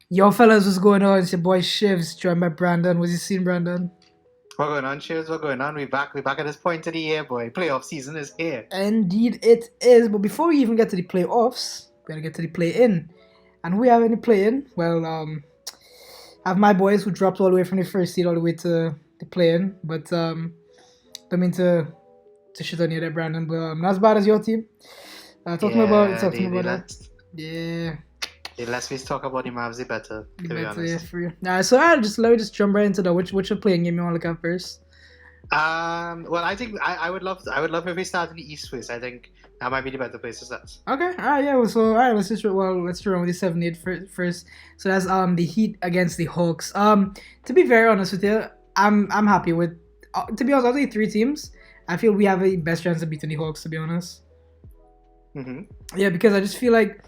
Yo, fellas, what's going on? It's your boy Shivs, joined by Brandon. Was you seen Brandon? What going on, Cheers? What going on? We back at this point of the year, boy. Playoff season is here. Indeed, it is. But before we even get to the playoffs, we gotta get to the play-in. And who we have in the play-in? Well, I have my boys who dropped all the way from the first seed all the way to the play-in. But don't mean to shit on you there, Brandon. But not as bad as your team. Talk to me about it. Yeah, Talk to me the about that. less Yeah, the less we talk about the Mavs, the better. you To be better yeah, honest. for you. Nah, so I just let me just jump right into that. Which playing game you want to look at first? Well, I think I would love if we start in the East first. I think that might be the better place to start. Okay, all right, yeah. Well, so all right, let's run with the 7-8 first. So that's the Heat against the Hawks. To be very honest with you, I'm happy with. To be honest, of the three teams, I feel we have the best chance of beating the Hawks. To be honest, hmm yeah, because I just feel like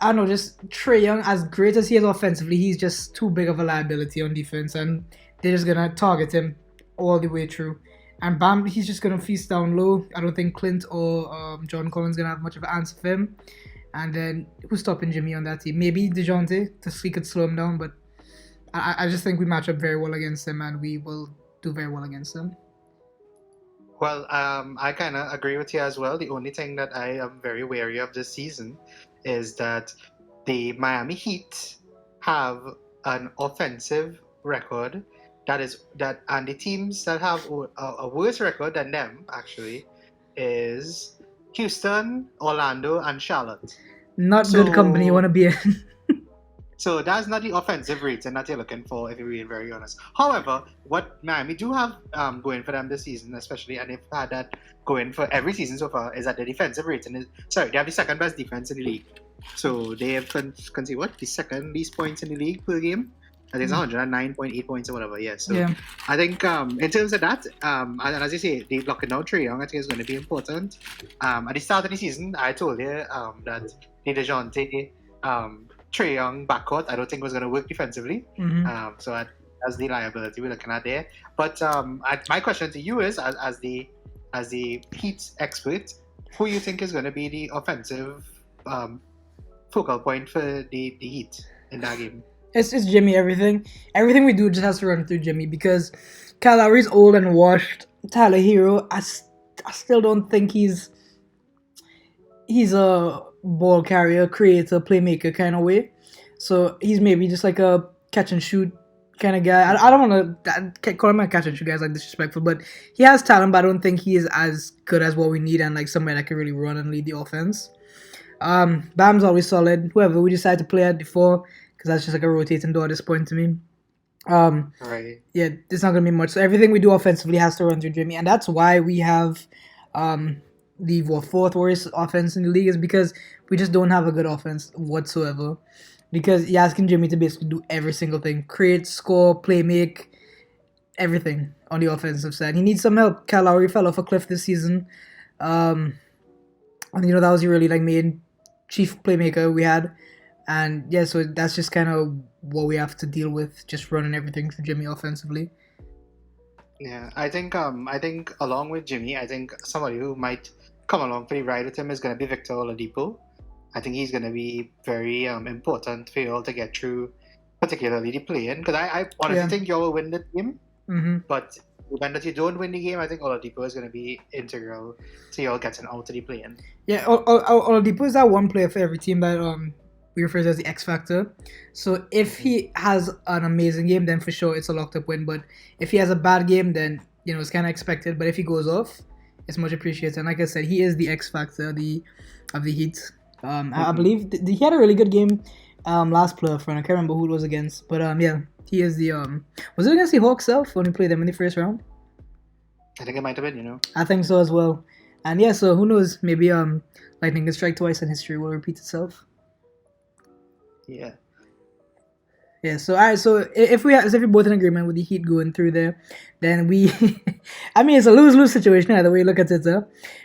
I don't know, just Trey Young, as great as he is offensively, he's just too big of a liability on defense, and they're just gonna target him all the way through. And Bam, he's just gonna feast down low. I don't think Clint or John Collins gonna have much of an answer for him. And then who's stopping Jimmy on that team? Maybe DeJounte, to he could slow him down, but I just think we match up very well against him, and we will do very well against him. Well, I kind of agree with you as well. The only thing that I am very wary of this season is that the Miami Heat have an offensive record and the teams that have a worse record than them actually is Houston, Orlando, and Charlotte. Not good company you want So to be in. so that's not the offensive rating that you're looking for, if you're being very honest. However, what Miami do have going for them this season, especially, and they've had that going for every season so far, is that the defensive rating is sorry, they have the second best defense in the league. So they have see what the second least points in the league per game. I think it's 109.8 points or whatever. Yeah. So Yeah. I think in terms of that, and as you say, they locking down Trae Young, I think is going to be important. At the start of the season, I told you that the DeJounte Trae Young backcourt, I don't think was going to work defensively. hmm So that's the liability we're looking at there. But my question to you is, as the Heat expert, who you think is going to be the offensive focal point for the Heat in that game? It's Jimmy. Everything we do just has to run through Jimmy because Kyle Lowry's old and washed. Tyler Hero, I still don't think he's a ball carrier, creator, playmaker kind of way. So he's maybe just like a catch and shoot kind of guy. I don't want to call him a catch and shoot guy is like disrespectful, but he has talent, but I don't think he is as good as what we need and like somebody that can really run and lead the offense. Bam's always solid. Whoever we decide to play at before, because that's just like a rotating door at this point to me. Right. Yeah, there's not gonna be much. So everything we do offensively has to run through Jimmy, and that's why we have the fourth worst offense in the league is because we just don't have a good offense whatsoever. Because you're asking Jimmy to basically do every single thing: create, score, play, make, everything on the offensive side. He needs some help. Kyle Lowry fell off a cliff this season, um, and that was really like main chief playmaker we had. And yeah, so that's just kind of what we have to deal with, just running everything through Jimmy offensively. Yeah, I think along with Jimmy, I think somebody who might come along for the ride with him is going to be Victor Oladipo. I think he's going to be very important for you all to get through, particularly the play-in. Because I honestly Yeah. think you all will win the game, hmm but when that you don't win the game, I think Oladipo is going to be integral to you all getting out of the play-in. Yeah, Oladipo is that one player for every team that we refer to as the X factor. So if Mhm. he has an amazing game, then for sure it's a locked up win. But if he has a bad game, then it's kind of expected. But if he goes off, it's much appreciated. And like I said, he is the X factor of the Heat. I Mhm. believe he had a really good game last playoff run. I can't remember who it was against, but yeah, he is the was it against the Hawks self when he played them in the first round? I think it might have been. I think so as well. And yeah, so who knows? Maybe lightning can strike twice and history will repeat itself. Yeah. Yeah. So all right. So if we're both in agreement with the Heat going through there, then we, I mean, it's a lose-lose situation either way you look at it. We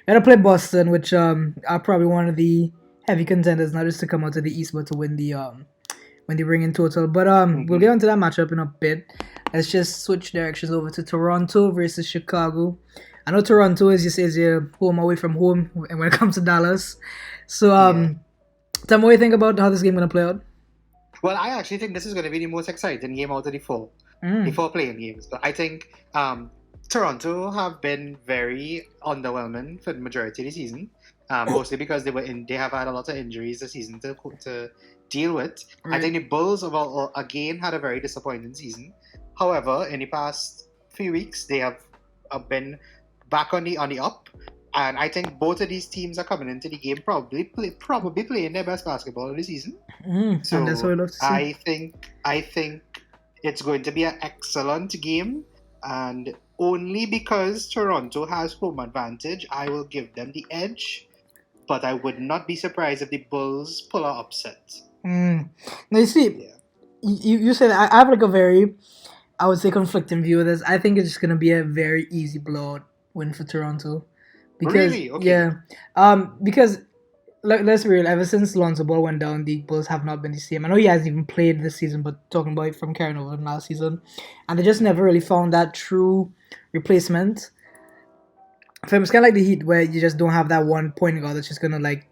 gotta play Boston, which are probably one of the heavy contenders, not just to come out of the East, but to win the ring in total. But we'll hmm get into that matchup in a bit. Let's just switch directions over to Toronto versus Chicago. I know Toronto is your home away from home when it comes to Dallas. So Yeah. tell me what you think about how this game gonna play out. Well, I actually think this is going to be the most exciting game out of the four playing games. But I think Toronto have been very underwhelming for the majority of the season, mostly because they have had a lot of injuries this season to deal with. Right. I think the Bulls again had a very disappointing season. However, in the past few weeks, they have been back on the up. And I think both of these teams are coming into the game probably playing their best basketball of the season. So and that's what we love to see. I think it's going to be an excellent game, and only because Toronto has home advantage, I will give them the edge. But I would not be surprised if the Bulls pull an upset. Now you see, you said I have like a very, I would say, conflicting view of this. I think it's just gonna be a very easy blowout win for Toronto. Because Really? Okay. because let's be real. Ever since Lonzo Ball went down, the Bulls have not been the same. I know he hasn't even played this season, but talking about it from carrying over from last season, and they just never really found that true replacement. For him, it's kind of like the Heat, where you just don't have that one point guard that's just gonna like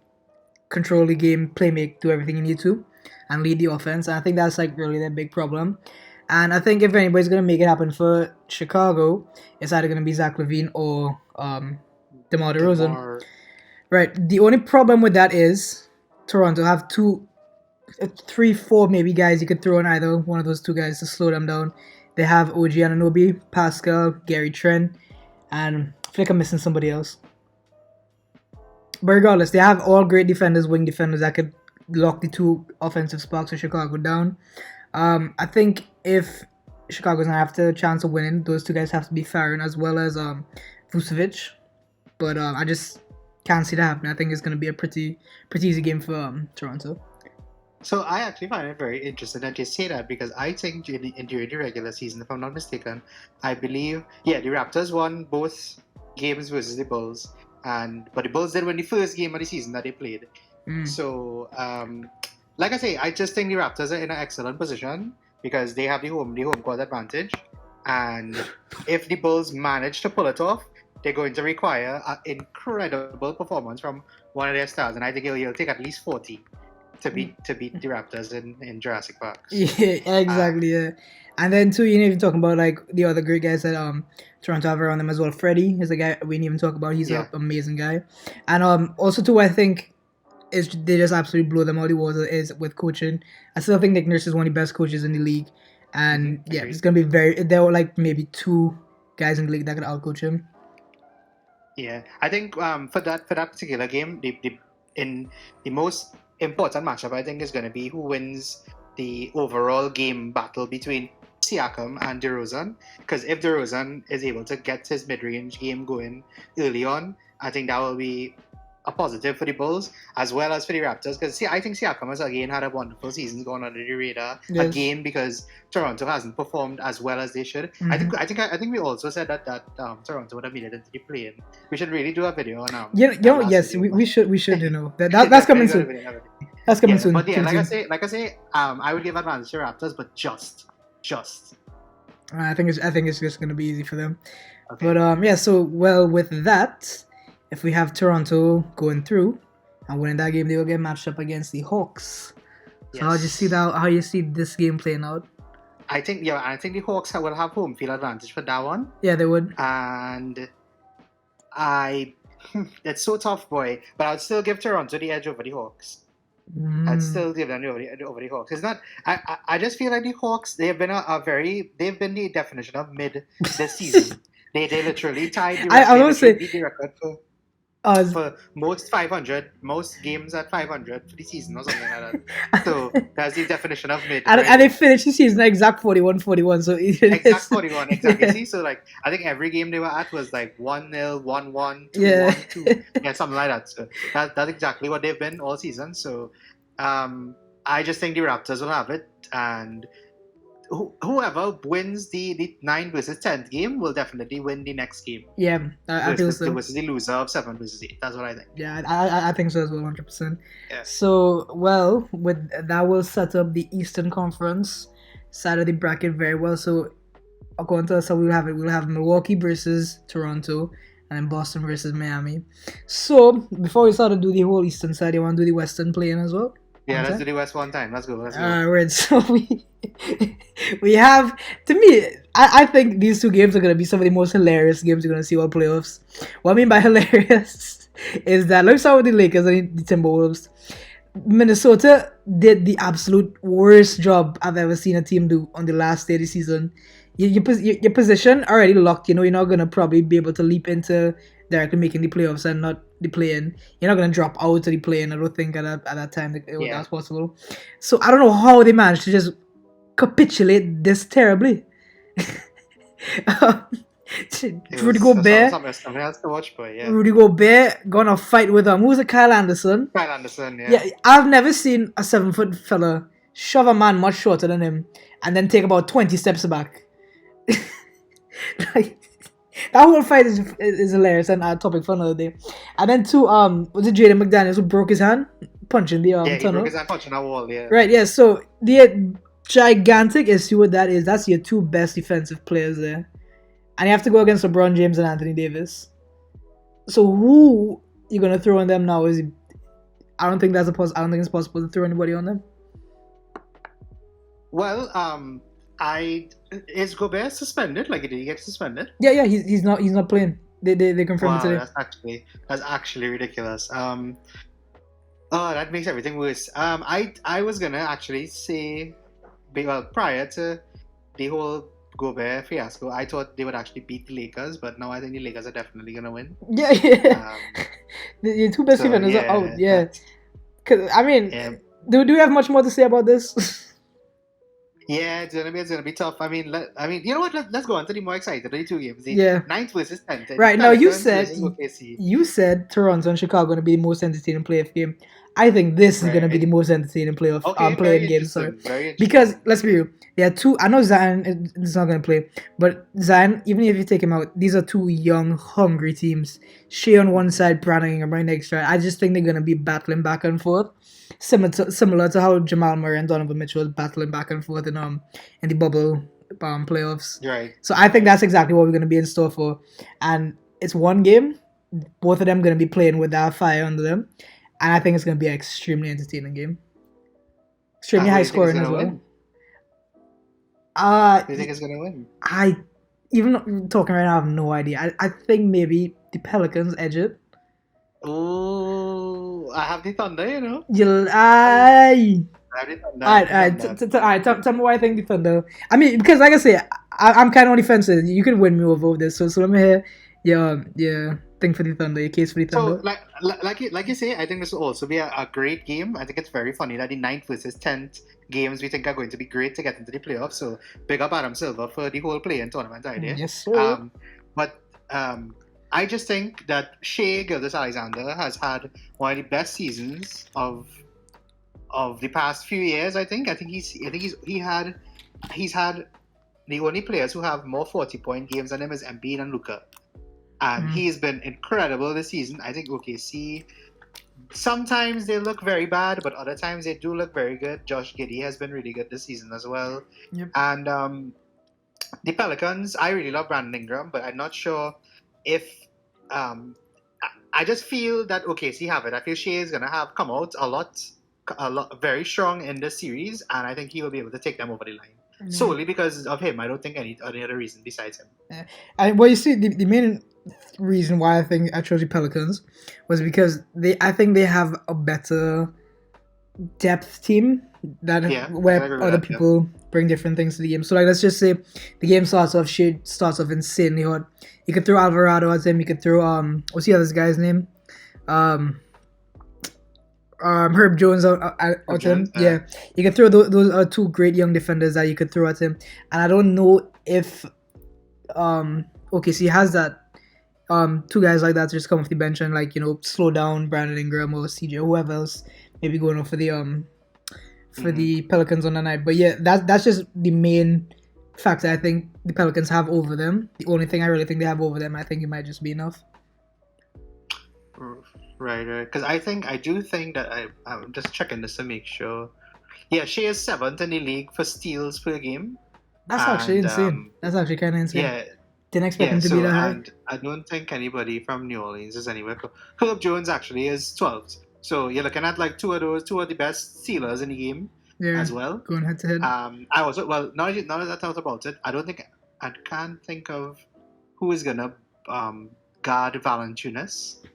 control the game, play make, do everything you need to, and lead the offense. And I think that's like really their big problem. And I think if anybody's gonna make it happen for Chicago, it's either gonna be Zach LaVine or DeMar DeRozan. Right. The only problem with that is Toronto have 3, 4 maybe guys you could throw in either one of those two guys to slow them down. They have OG Anunoby, Pascal, Gary Trent, and I feel like I'm missing somebody else. But regardless, they have all great defenders, wing defenders that could lock the two offensive sparks of Chicago down. I think if Chicago's gonna have a chance of winning, those two guys have to be firing as well as Vucevic. But I just can't see that happening. I think it's going to be a pretty easy game for Toronto. So I actually find it very interesting that you say that, because I think during the regular season, if I'm not mistaken, I believe, the Raptors won both games versus the Bulls, but the Bulls did win the first game of the season that they played. So, like I say, I just think the Raptors are in an excellent position because they have the home court advantage, and if the Bulls manage to pull it off, they're going to require an incredible performance from one of their stars, and I think he'll take at least 40 to beat the Raptors in Jurassic Park. Yeah, exactly. Yeah, and then too, you didn't even talk about like the other great guys that Toronto have around them as well. Freddie is a guy we didn't even talk about. He's an amazing guy, and also too, I think is they just absolutely blow them out of the water is with coaching. I still think Nick Nurse is one of the best coaches in the league, and it's gonna be there were like maybe 2 guys in the league that could outcoach him. Yeah, I think for that particular game, in the most important matchup, I think is going to be who wins the overall game battle between Siakam and DeRozan. Because if DeRozan is able to get his mid-range game going early on, I think that will be a positive for the Bulls as well as for the Raptors. Because I think Siakam has again had a wonderful season going under the radar again because Toronto hasn't performed as well as they should. Mm-hmm. I think we also said that Toronto would have made it into the play-in. We should really do a video on yes, we should that's coming soon. That's coming soon. But like I say, I would give advantage to Raptors, but just. I think it's just gonna be easy for them. Okay. But so with that, if we have Toronto going through and winning that game, they will get matched up against the Hawks. So how you see this game playing out? I think the Hawks will have home field advantage for that one. Yeah, they would. And it's so tough, boy. But I'd still give Toronto the edge over the Hawks. I'd still give them over the Hawks. It's not. I just feel like the Hawks. They've been they've been the definition of mid this season. they literally tied the record for most games at 500 for the season or something like that. So that's the definition of mid. And they finished the season at exact 41-41. So exact 41, exactly. See, so like I think every game they were at was like 1-0, 1-1, 2-1, 2, something like that. So that's exactly what they've been all season. So I just think the Raptors will have it, and whoever wins the 9 versus 10th game will definitely win the next game. Yeah, I feel so. Versus the loser of 7 versus 8. That's what I think. Yeah, I think so as well, 100%. Yeah. So, with that will set up the Eastern Conference side of the bracket very well. So, according to us, we'll have Milwaukee versus Toronto, and then Boston versus Miami. So, before we start to do the whole Eastern side, you want to do the Western play-in as well? Yeah, One let's time. do the West one time. Let's go. Let's go. Right. So we have, to me, I think these two games are gonna be some of the most hilarious games you're gonna see all playoffs. What I mean by hilarious is that let's start with the Lakers and the Timberwolves. Minnesota did the absolute worst job I've ever seen a team do on the last day of the season. Your position already locked. You know you're not gonna probably be able to leap into directly making the playoffs and not the play-in. You're not gonna drop out to the play-in. I don't think at that time that Yeah. that's possible. So I don't know how they managed to just capitulate this terribly. Rudy Gobert. Something else to watch, but yeah. Rudy Gobert gonna fight with who was it? Kyle Anderson. Kyle Anderson, yeah. Yeah, I've never seen a 7-foot fella shove a man much shorter than him and then take about 20 steps back. Like, that whole fight is hilarious and a topic for another day. And then two, was it Jaden McDaniels who broke his hand punching the Yeah, he tunnel? broke his hand punching a wall, yeah. Right, yeah. So the gigantic issue with that is that's your two best defensive players there, and you have to go against LeBron James and Anthony Davis. So who you gonna throw on them now? I don't think I don't think it's possible to throw anybody on them. Well, is Gobert suspended? Like, did he get suspended? Yeah. He's not playing. They confirmed it Wow, today. that's actually ridiculous. Oh, that makes everything worse. I was gonna actually say, well, prior to the whole Gobert fiasco, I thought they would actually beat the Lakers, but now I think the Lakers are definitely gonna win. Yeah. The two best defenders are out. Yeah. Cause I mean, do we have much more to say about this? Yeah, it's gonna be tough. I mean, you know what? Let's go on to the more exciting of the two games. The 9th versus 10th. Right now, you OKC. said Toronto and Chicago are going to be the most entertaining playoff game. I think this is going to be the most entertaining playing game. Sorry, because let's be real, there are two. I know Zion is not going to play, but Zion, even if you take him out, these are two young, hungry teams. Shea on one side, Brandon Ingram right next to it. I just think they're going to be battling back and forth. Similar to how Jamal Murray and Donovan Mitchell was battling back and forth in the bubble playoffs. Right. So I think that's exactly what we're going to be in store for. And it's one game. Both of them going to be playing with that fire under them. And I think it's going to be an extremely entertaining game. Extremely high scoring as well. Do you think it's going to win? Even talking right now, I have no idea. I think maybe the Pelicans edge it. Oh, I have the Thunder, you know. Alright. Tell me why I think the Thunder. I mean, because like I say, I'm kind of on the fence. You can win me over this. So let me hear your thing for the Thunder, your case for the Thunder. So like you say, I think this will also be a great game. I think it's very funny that the 9th versus 10th games we think are going to be great to get into the playoffs. So big up Adam Silver for the whole play-in tournament idea. Yes, sir. I just think that Shai Gilgeous-Alexander has had one of the best seasons of the past few years. He's had the only players who have more 40-point games than him is Embiid and Luka, and he's been incredible this season. I think OKC, sometimes they look very bad, but other times they do look very good. Josh Giddey has been really good this season as well. Yep. And the Pelicans, I really love Brandon Ingram, but I'm not sure if I just feel that OKC have it. I feel Shai is gonna come out a lot very strong in this series, and I think he will be able to take them over the line solely because of him. I don't think any other reason besides him. Well, you see, the main reason why I chose the Pelicans was because I think they have a better depth team where other people bring different things to the game. So like, let's just say the game starts off insanely hot. You could throw Alvarado at him. You could throw what's the other guy's name? Herb Jones at him. Yeah, you can throw those two great young defenders that you could throw at him. And I don't know if OKC has that two guys like that to just come off the bench and slow down Brandon Ingram or CJ, whoever else maybe going off for the Pelicans on the night. But yeah, that's just the main factor I think the Pelicans have over them. The only thing I really think they have over them, I think it might just be enough. Right. Because I do think that I'm just checking this to make sure. Yeah, Shai is 7th in the league for steals per game. That's actually insane. That's actually kind of insane. Yeah. Didn't expect him to be that high. And I don't think anybody from New Orleans is anywhere close. Herb Jones actually is 12th. So you're looking at like two of the best sealers in the game Yeah, as well. going head to head. I also now that I thought about it, I can't think of who is gonna guard Valanciunas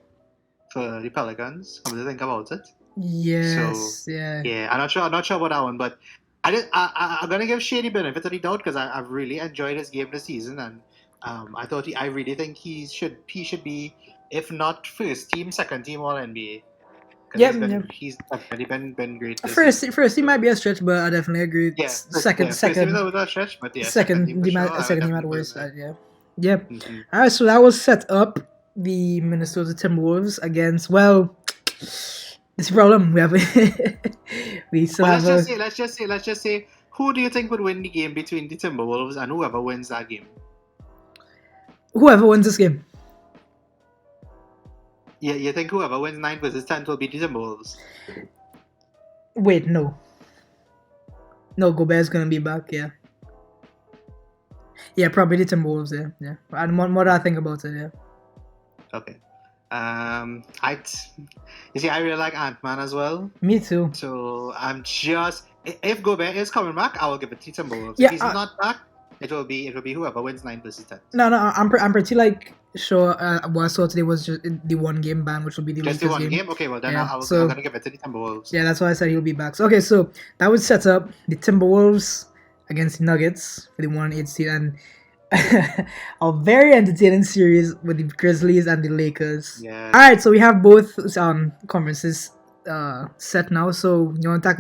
for the Pelicans. I'm gonna think about it. Yes, yeah. Yeah, I'm not sure about that one, but I'm gonna give Shady benefit of the doubt because I've really enjoyed his game this season, and I really think he should be, if not first team, second team All NBA. Yep, He's definitely been great. This First he might be a stretch, but I definitely agree. Yeah, Second, first team is without stretch, but yeah, second team for team sure. at I would second team at definitely put worst. him there. Yeah. Yep. Mhm. All right, so that was set up the Minnesota Timberwolves against. Well, this is a problem. We have we still But have let's just say, who do you think would win the game between the Timberwolves and whoever wins that game? whoever wins this game. Yeah, you think whoever wins 9 versus 10 will be the Timberwolves? Wait, no. No, Gobert's gonna be back. Yeah. Yeah, probably the Timberwolves. Yeah. And more that I think about it. Yeah. Okay. You see, I really like Ant-Man as well. Me too. So I'm just, if Gobert is coming back, I will give it to Timberwolves. Yeah, if he's not back, it will be whoever wins 9 versus 10. No, I'm pretty like sure. What I saw today was just the one game ban, which will be the Just Lakers the one game. game. Okay, well then Yeah, I'm gonna give it to the Timberwolves. Yeah, that's why I said he'll be back. So, okay, so that would set up the Timberwolves against the Nuggets for the 1-8 seed, and a very entertaining series with the Grizzlies and the Lakers. Yeah. All right, so we have both conferences set now. So you want to tackle